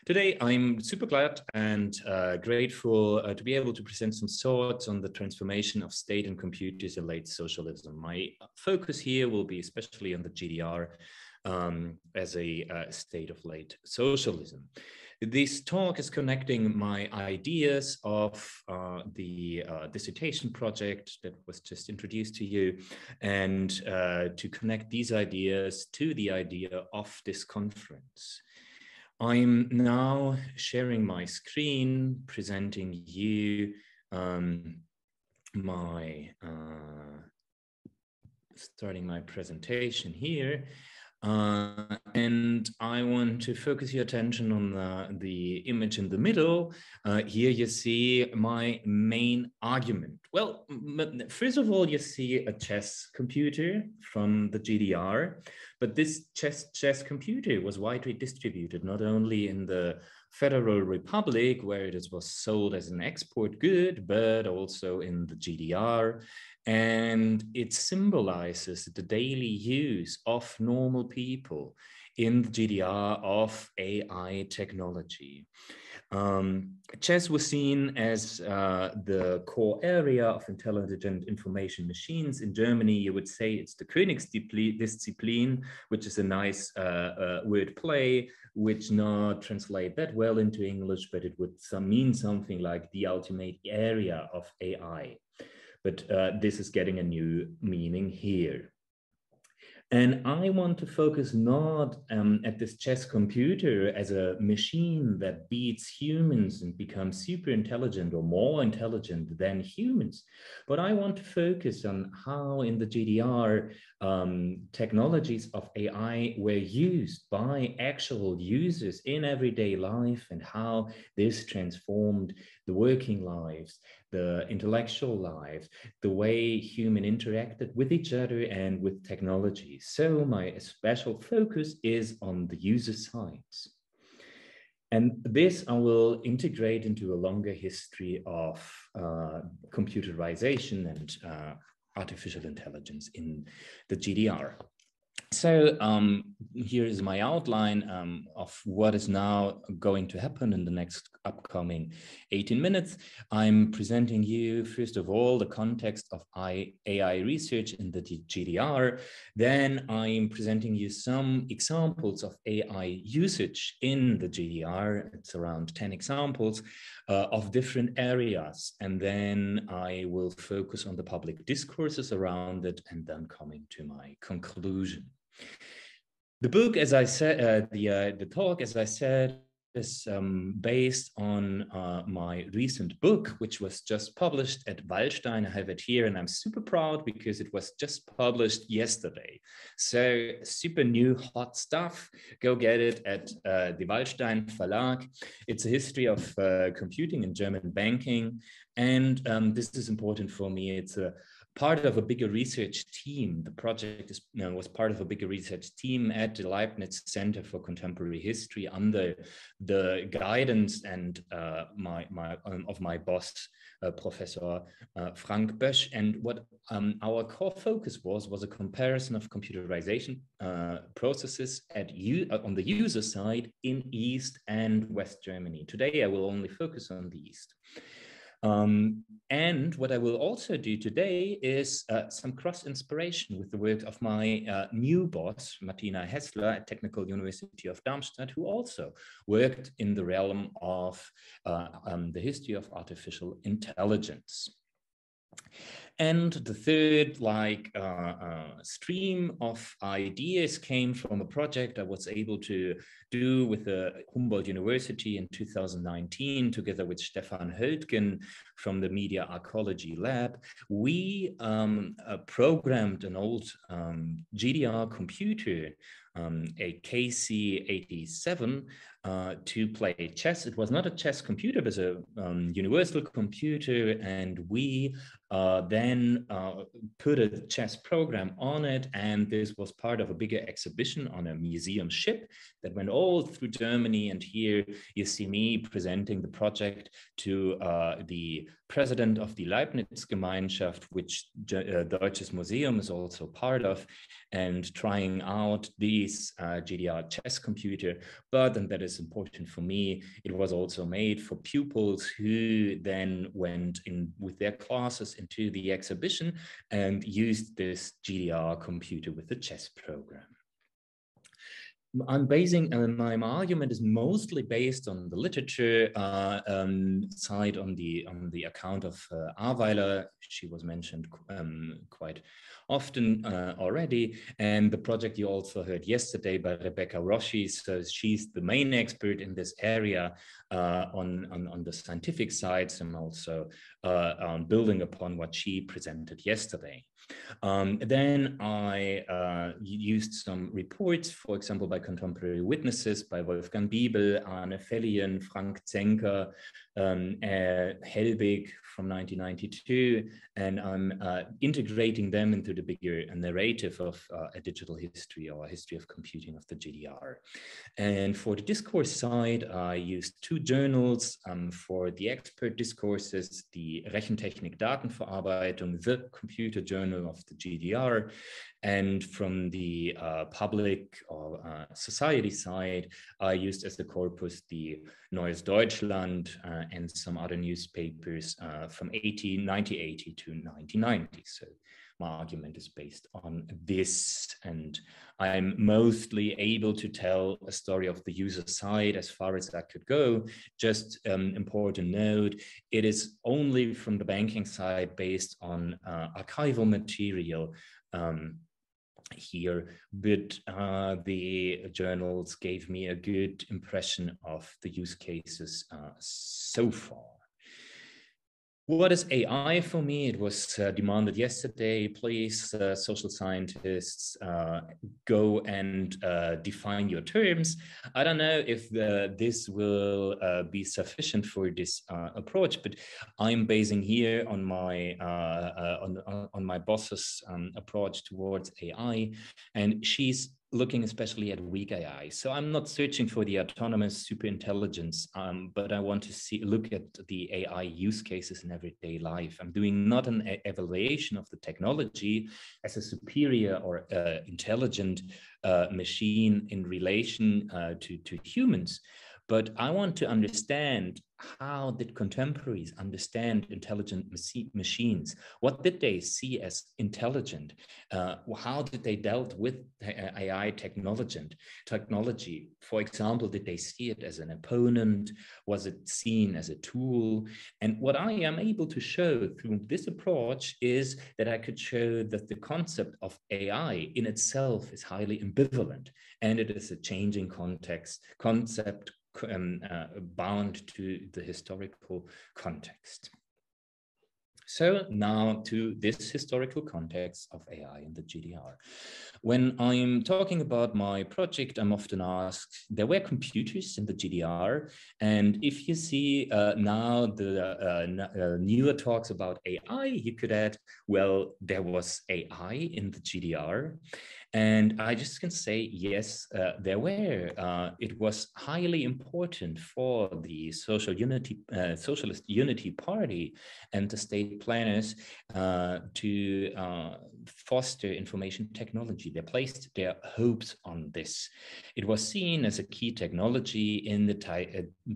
Today, I'm super glad and grateful to be able to present some thoughts on the transformation of state and computers in late socialism. My focus here will be especially on the GDR as a state of late socialism. This talk is connecting my ideas of the dissertation project that was just introduced to you, and to connect these ideas to the idea of this conference. I'm now sharing my screen, presenting you starting my presentation here. And I want to focus your attention on the image in the middle. Here you see my main argument. Well, first of all, you see a chess computer from the GDR, but this chess computer was widely distributed, not only in the Federal Republic, where it was sold as an export good, but also in the GDR. And it symbolizes the daily use of normal people in the GDR of AI technology. Chess was seen as the core area of intelligent information machines. In Germany, you would say it's the Königsdisziplin, which is a nice word play, which not translate that well into English, but it would mean something like the ultimate area of AI. But this is getting a new meaning here. And I want to focus not at this chess computer as a machine that beats humans and becomes super intelligent or more intelligent than humans, but I want to focus on how in the GDR technologies of AI were used by actual users in everyday life, and how this transformed the working lives, the intellectual lives, the way human interacted with each other and with technology. So my special focus is on the user sides. And this I will integrate into a longer history of computerization and artificial intelligence in the GDR. So here is my outline of what is now going to happen in the next upcoming 18 minutes. I'm presenting you, first of all, the context of AI research in the GDR. Then I'm presenting you some examples of AI usage in the GDR. It's around 10 examples of different areas. And then I will focus on the public discourses around it, and then coming to my conclusion. The book, as I said, the talk, as I said, is based on my recent book, which was just published at Wallstein. I have it here, and I'm super proud because it was just published yesterday. So super new, hot stuff. Go get it at the Wallstein Verlag. It's a history of computing and German banking. And this is important for me. It's a part of a bigger research team. The project was part of a bigger research team at the Leibniz Center for Contemporary History under the guidance and of my boss, Professor Frank Bösch. And what our core focus was a comparison of computerization processes on the user side in East and West Germany. Today, I will only focus on the East. And what I will also do today is some cross-inspiration with the work of my new boss, Martina Hessler at Technical University of Darmstadt, who also worked in the realm of the history of artificial intelligence. And the third stream of ideas came from a project I was able to do with the Humboldt University in 2019, together with Stefan Höldgen from the Media Archaeology Lab. We programmed an old GDR computer, a KC-87, to play chess. It was not a chess computer, it was a universal computer, and we then put a chess program on it, and this was part of a bigger exhibition on a museum ship that went all through Germany. And here you see me presenting the project to the president of the Leibniz-Gemeinschaft, which Deutsches Museum is also part of, and trying out this GDR chess computer. But, and that is important for me, it was also made for pupils who then went in with their classes into the exhibition and used this GDR computer with the chess program. I'm basing, my argument is mostly based on the literature side, on the account of Aweiler. She was mentioned quite often already, and the project you also heard yesterday by Rebecca Rossi. So she's the main expert in this area on the scientific side. So I'm also building upon what she presented yesterday. Then I used some reports, for example, by contemporary witnesses, by Wolfgang Biebel, Arne Fellien, Frank Zenker, Helbig from 1992, and I'm integrating them into the bigger narrative of a digital history or a history of computing of the GDR. And for the discourse side, I used two journals for the expert discourses, the Rechentechnik Datenverarbeitung, the computer journal of the GDR, and from the public or society side, I used as the corpus the Neues Deutschland and some other newspapers from 1980 to 1990. So my argument is based on this, and I'm mostly able to tell a story of the user side as far as that could go. Just important note, it is only from the banking side based on archival material here, but the journals gave me a good impression of the use cases so far. What is AI for me? It was demanded yesterday. Please, social scientists, go and define your terms. I don't know if this will be sufficient for this approach, but I'm basing here on my on my boss's approach towards AI, and she's looking especially at weak AI. So I'm not searching for the autonomous superintelligence, but I want to look at the AI use cases in everyday life. I'm doing not an evaluation of the technology as a superior or intelligent machine in relation to humans, but I want to understand how did contemporaries understand intelligent machines? What did they see as intelligent? How did they dealt with AI technology? For example, did they see it as an opponent? Was it seen as a tool? And what I am able to show through this approach is that I could show that the concept of AI in itself is highly ambivalent, and it is a changing concept bound to the historical context. So now to this historical context of AI in the GDR. When I'm talking about my project, I'm often asked, there were computers in the GDR, and if you see now the newer talks about AI, you could add, well, there was AI in the GDR. And I just can say, yes, there were. It was highly important for the Socialist Unity Party and the state planners to foster information technology. They placed their hopes on this. It was seen as a key technology in the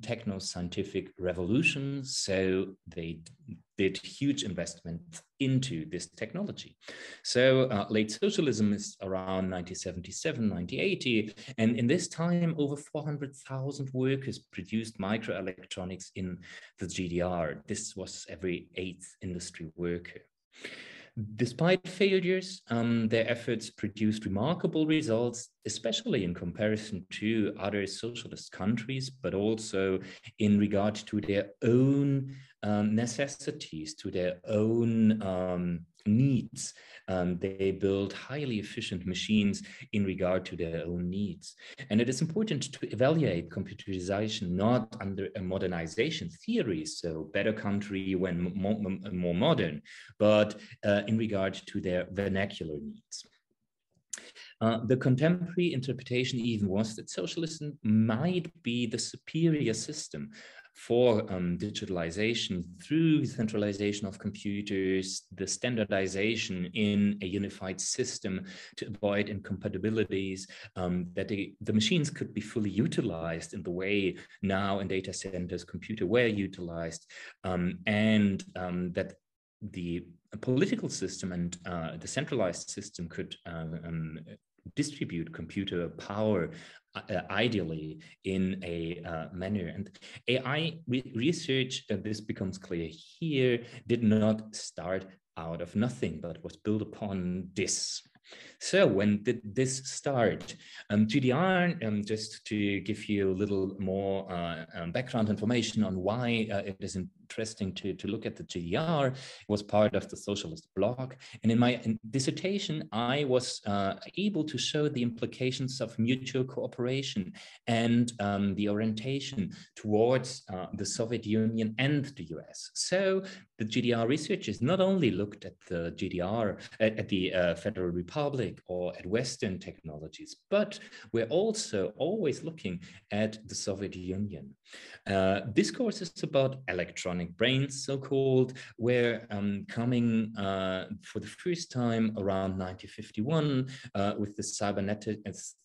techno-scientific revolution, so they did huge investment into this technology. So late socialism is around 1977, 1980, and in this time, over 400,000 workers produced microelectronics in the GDR. This was every 8th industry worker. Despite failures, their efforts produced remarkable results, especially in comparison to other socialist countries, but also in regard to their own necessities, to their own needs. They build highly efficient machines in regard to their own needs. And it is important to evaluate computerization not under a modernization theory, so better country when more modern, but in regard to their vernacular needs. The contemporary interpretation even was that socialism might be the superior system for digitalization through centralization of computers, the standardization in a unified system to avoid incompatibilities, that the machines could be fully utilized in the way now in data centers computer were utilized, and that the political system and the centralized system could distribute computer power ideally in a manner. And AI research, this becomes clear here, did not start out of nothing, but was built upon this. So when did this start? GDR, just to give you a little more background information on why it is interesting to look at the GDR, was part of the socialist bloc. And in my dissertation, I was able to show the implications of mutual cooperation and the orientation towards the Soviet Union and the US. So the GDR researchers not only looked at the GDR, at the Federal Republic or at Western technologies, but we're also always looking at the Soviet Union. This course is about electronic brains, so-called, were coming for the first time around 1951 with the cybernetics,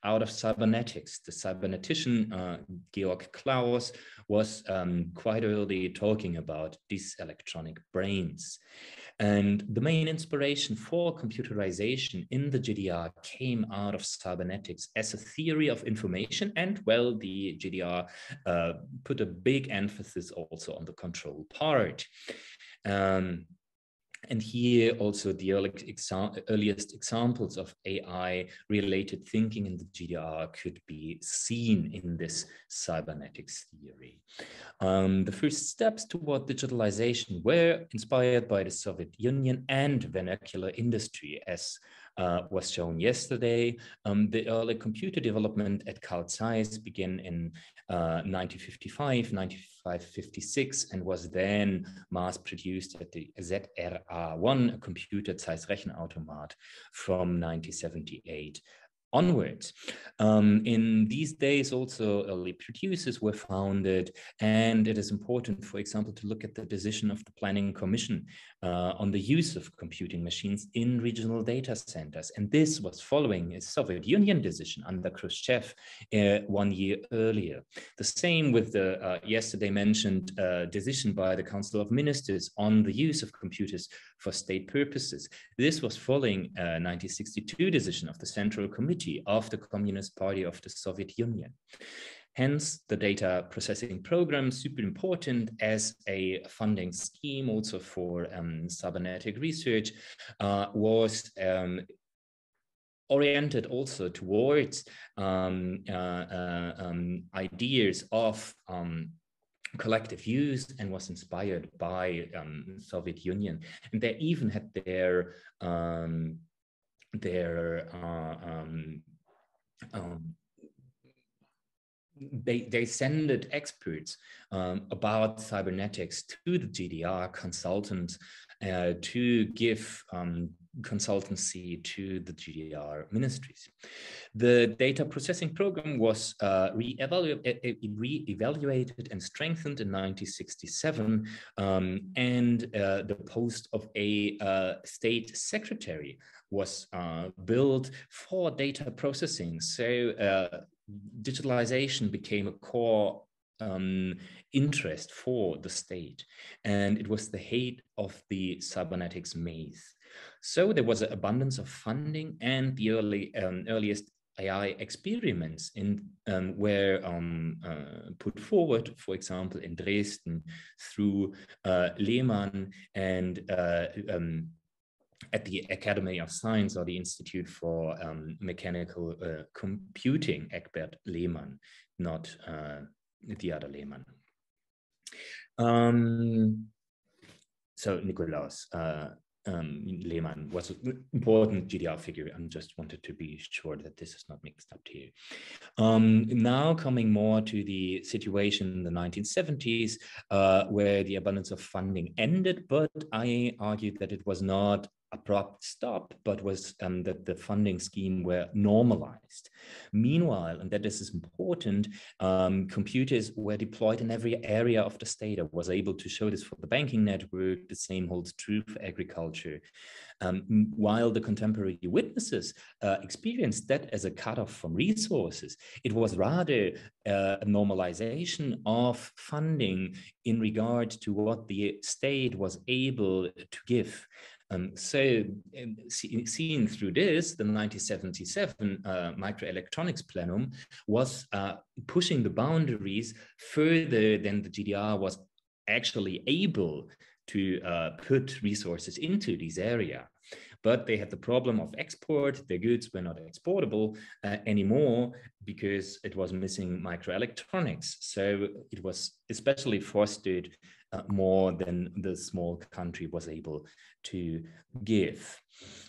out of cybernetics. The cybernetician Georg Klaus was quite early talking about these electronic brains. And the main inspiration for computerization in the GDR came out of cybernetics as a theory of information. And well, the GDR put a big emphasis also on the control part. And here also the earliest examples of AI-related thinking in the GDR could be seen in this cybernetics theory. The first steps toward digitalization were inspired by the Soviet Union and vernacular industry, as was shown yesterday. The early computer development at Carl Zeiss began in 1955, 1956, and was then mass produced at the ZRA1, a computer Zeiss Rechenautomat, from 1978 onwards. In these days, also early producers were founded, and it is important, for example, to look at the decision of the Planning Commission on the use of computing machines in regional data centers. And this was following a Soviet Union decision under Khrushchev 1 year earlier. The same with the yesterday mentioned decision by the Council of Ministers on the use of computers for state purposes. This was following a 1962 decision of the Central Committee of the Communist Party of the Soviet Union. Hence, the data processing program, super important as a funding scheme also for cybernetic research, was oriented also towards ideas of collective use, and was inspired by Soviet Union. And they even had they sent experts about cybernetics to the GDR consultants to give consultancy to the GDR ministries. The data processing program was re-evaluated and strengthened in 1967, and the post of a state secretary was built for data processing. So digitalization became a core interest for the state, and it was the height of the cybernetics maze. So there was an abundance of funding, and the earliest AI experiments were put forward, for example, in Dresden through Lehmann and at the Academy of Science or the Institute for Mechanical Computing, Egbert Lehmann, not the other Lehmann. So Nikolaus Lehmann was an important GDR figure, and just wanted to be sure that this is not mixed up here. Now coming more to the situation in the 1970s, where the abundance of funding ended, but I argued that it was not abrupt stop, but was that the funding scheme were normalized. Meanwhile, and that this is important, computers were deployed in every area of the state. I was able to show this for the banking network. The same holds true for agriculture. While the contemporary witnesses experienced that as a cutoff from resources, it was rather a normalization of funding in regard to what the state was able to give. Seen through this, the 1977 microelectronics plenum was pushing the boundaries further than the GDR was actually able to put resources into this area. But they had the problem of export. Their goods were not exportable anymore because it was missing microelectronics. So it was especially fostered more than the small country was able to give.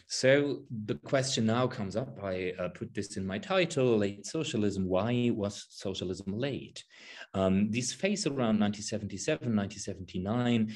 So the question now comes up, I put this in my title, Late Socialism. Why was socialism late? This phase around 1977, 1979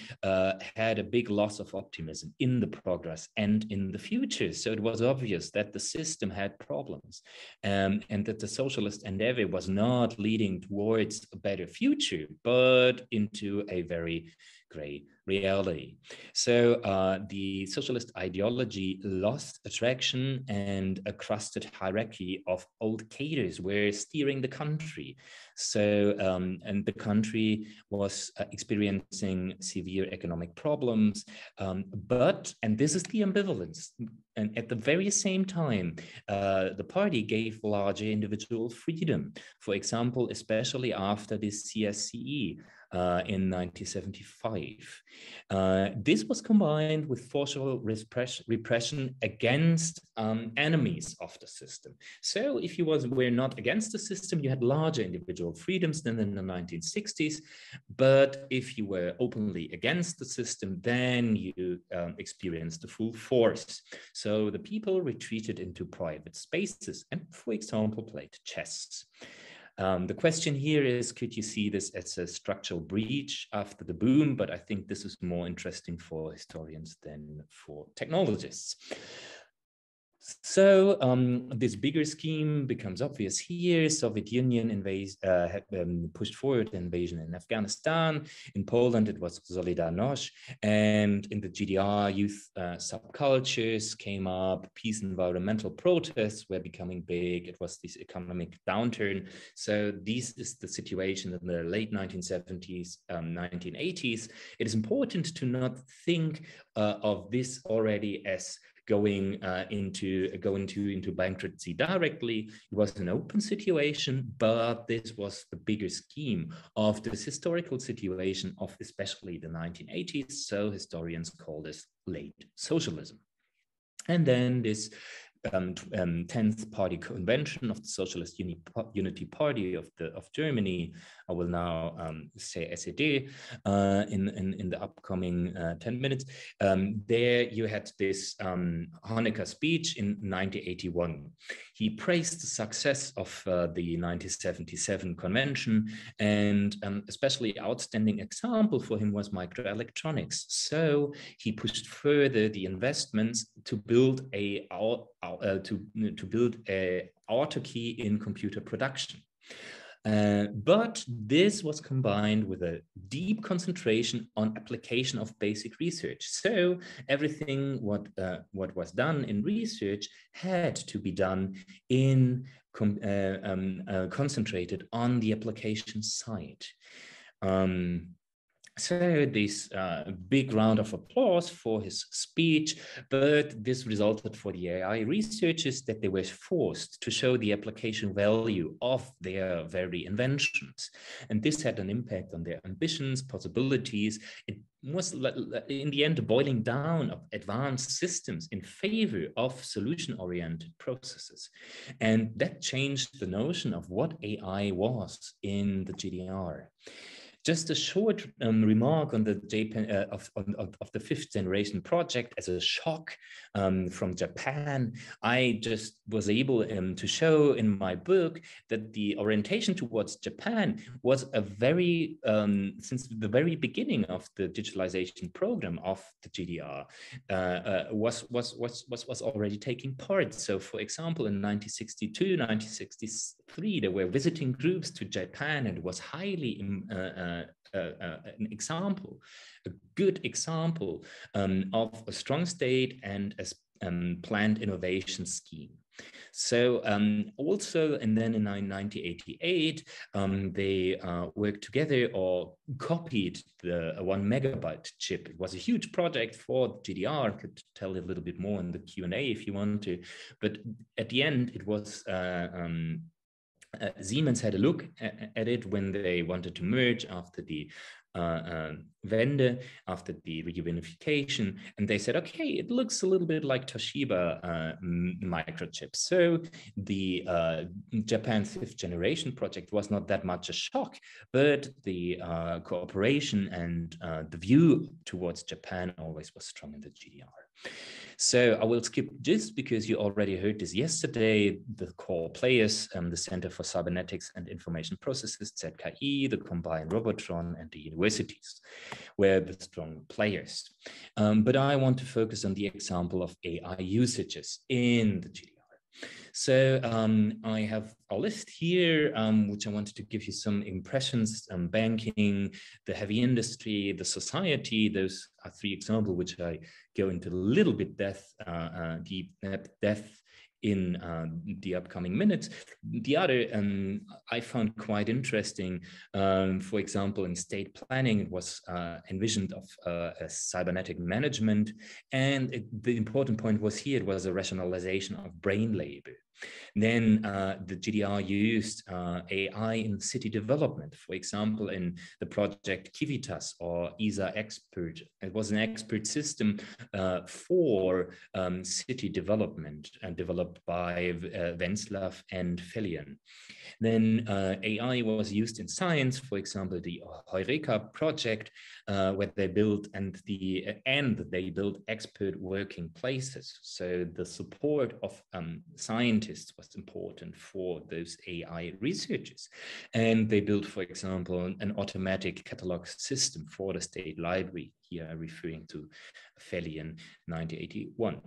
had a big loss of optimism in the progress and in the future. So it was obvious that the system had problems and that the socialist endeavor was not leading towards a better future, but into a very gray reality. So the socialist ideology lost attraction, and a crusted hierarchy of old cadres were steering the country. So, and the country was experiencing severe economic problems. But, and this is the ambivalence, and at the very same time, the party gave larger individual freedom. For example, especially after the CSCE, in 1975. This was combined with forcible repression against enemies of the system. So if you were not against the system, you had larger individual freedoms than in the 1960s. But if you were openly against the system, then you experienced the full force. So the people retreated into private spaces and, for example, played chess. The question here is, could you see this as a structural breach after the boom? But I think this is more interesting for historians than for technologists. So this bigger scheme becomes obvious here. Soviet Union had pushed forward the invasion in Afghanistan. In Poland, it was Solidarność. And in the GDR, youth subcultures came up. Peace environmental protests were becoming big. It was this economic downturn. So this is the situation in the late 1970s, 1980s. It is important to not think of this already as going into bankruptcy directly. It was an open situation, but this was the bigger scheme of this historical situation of especially the 1980s. So historians call this late socialism. And then this 10th party convention of the Socialist Unity Party of Germany, I will now say SED in the upcoming 10 minutes. There you had this Honecker speech in 1981. He praised the success of the 1977 convention, and especially outstanding example for him was microelectronics. So he pushed further the investments to build a autarky in computer production. But this was combined with a deep concentration on application of basic research. So everything what was done in research had to be done in concentrated on the application side. So this big round of applause for his speech, but this resulted for the AI researchers that they were forced to show the application value of their very inventions. And this had an impact on their ambitions, possibilities. It was in the end boiling down of advanced systems in favor of solution-oriented processes. And that changed the notion of what AI was in the GDR. Just a short remark on the of the fifth generation project as a shock from Japan. I just was able to show in my book that the orientation towards Japan was a very, since the very beginning of the digitalization program of the GDR, was already taking part. So for example, in 1962, 1963, there were visiting groups to Japan, and it was highly an example, a good example of a strong state and a planned innovation scheme. So also, and then in 1988, they worked together or copied the 1 megabyte chip. It was a huge project for GDR. I could tell a little bit more in the Q&A if you want to, but at the end it was Siemens had a look at it when they wanted to merge after the Wende, after the reunification, and they said, okay, it looks a little bit like Toshiba microchips. So the Japan 5th generation project was not that much a shock, but the cooperation and the view towards Japan always was strong in the GDR. So I will skip this because you already heard this yesterday. The core players, the Center for Cybernetics and Information Processes, ZKI, the Combined Robotron, and the universities were the strong players. But I want to focus on the example of AI usages in the GDR. So I have a list here, which I wanted to give you some impressions: banking, the heavy industry, the society. Those are 3 examples, which I go into a little bit deep depth in the upcoming minutes. The other I found quite interesting. For example, in state planning, it was envisioned of a cybernetic management. And the important point was here, it was a rationalization of brain labor. Then the GDR used AI in city development, for example, in the project Civitas or ESA Expert. It was an expert system for city development and developed by Wenslav and Felian. Then AI was used in science, for example, the Heureka project, where they built they built expert working places. So the support of scientists was important for those AI researchers. And they built, for example, an automatic catalog system for the state library, here referring to Felian 1981.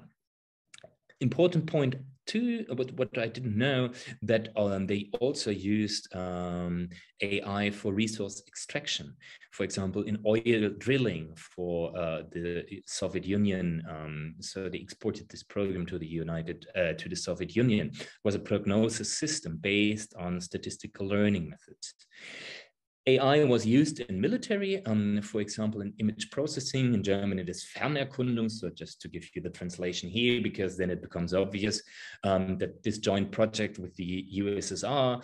Important point too, but what I didn't know, that they also used AI for resource extraction. For example, in oil drilling for the Soviet Union. So they exported this program to the Soviet Union. It was a prognosis system based on statistical learning methods. AI was used in military, for example, in image processing. In German, it is Fernerkundung. So just to give you the translation here, because then it becomes obvious that this joint project with the USSR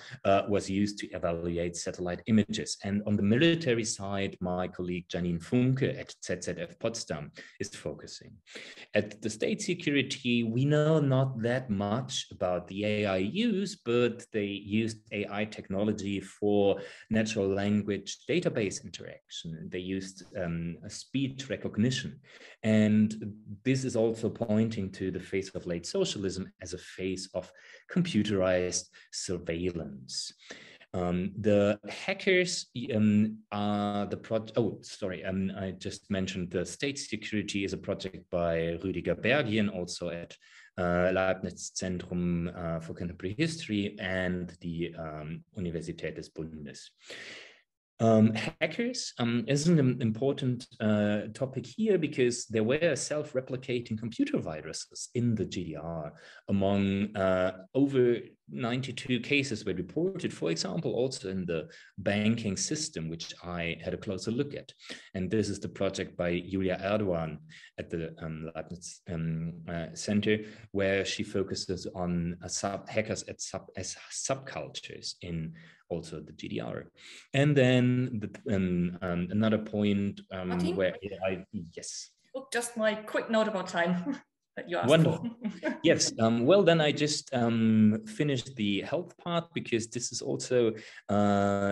was used to evaluate satellite images. And on the military side, my colleague Janine Funke at ZZF Potsdam is focusing. At the state security, we know not that much about the AI use, but they used AI technology for natural language database interaction. They used speech recognition. And this is also pointing to the phase of late socialism as a phase of computerized surveillance. The hackers are the project. Oh, sorry. I just mentioned the state security is a project by Rüdiger Bergien, also at Leibniz Zentrum for Contemporary History and the Universität des Bundes. Hackers is an important topic here because there were self-replicating computer viruses in the GDR. Among over 92 cases were reported, for example, also in the banking system, which I had a closer look at. And this is the project by Julia Erdogan at the Leibniz Center, where she focuses on hackers as subcultures in also the GDR. And then another point where yes. Oh, just my quick note about time. that you asked Wonderful. for. Yes. Well, then I just finished the health part, because this is also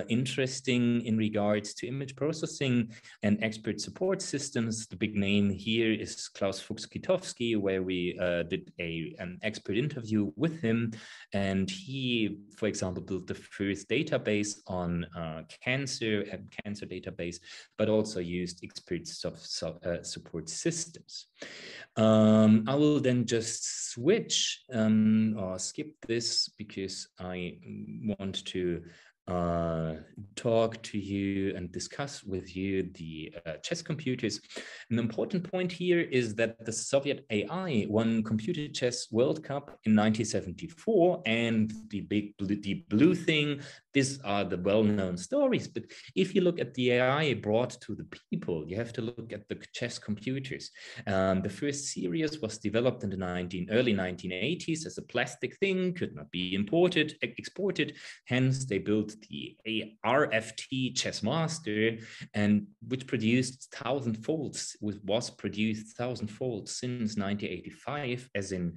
interesting in regards to image processing and expert support systems. The big name here is Klaus Fuchs-Kitowski, where we did an expert interview with him. And he, for example, built the first database on cancer database, but also used expert support systems. I will then just switch or skip this, because I want to talk to you and discuss with you the chess computers. An important point here is that the Soviet AI won Computer Chess World Cup in 1974, and the blue thing, these are the well-known stories. But if you look at the AI brought to the people, you have to look at the chess computers. The first series was developed in the early 1980s as a plastic thing, could not be exported. Hence, they built the RFT Chess Master, and which produced thousandfolds, was produced thousandfold since 1985 as in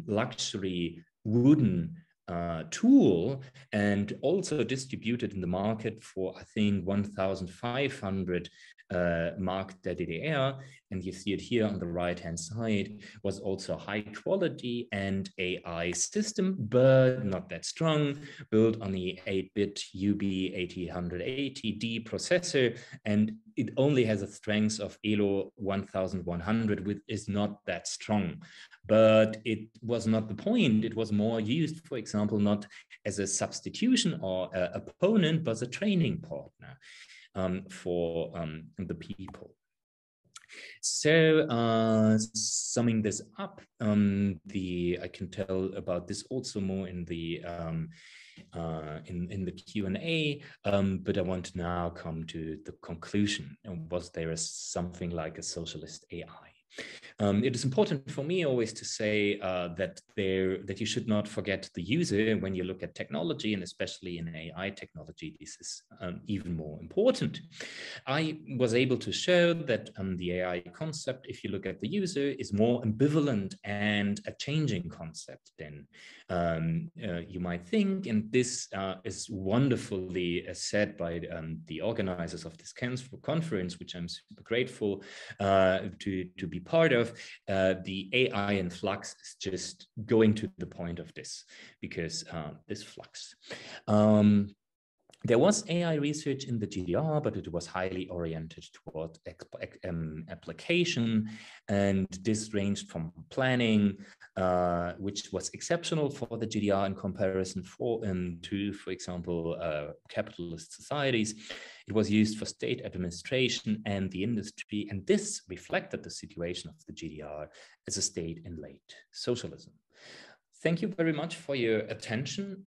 luxury wooden tool, and also distributed in the market for, I think, 1,500 mark der DDR. And you see it here on the right-hand side, was also high quality and AI system, but not that strong, built on the 8-bit UB8080D processor, and it only has a strength of ELO 1100, which is not that strong. But it was not the point. It was more used, for example, not as a substitution or opponent, but as a training partner for the people. So summing this up, I can tell about this also more in the Q&A, but I want to now come to the conclusion. And was there something like a socialist AI? It is important for me always to say that you should not forget the user when you look at technology, and especially in AI technology, this is even more important. I was able to show that the AI concept, if you look at the user, is more ambivalent and a changing concept than you might think. And this is wonderfully said by the organizers of this conference, which I'm super grateful to be part of. The AI in Flux is just going to the point of this, because this Flux. There was AI research in the GDR, but it was highly oriented toward application, and this ranged from planning, which was exceptional for the GDR in comparison to, for example, capitalist societies. It was used for state administration and the industry, and this reflected the situation of the GDR as a state in late socialism. Thank you very much for your attention.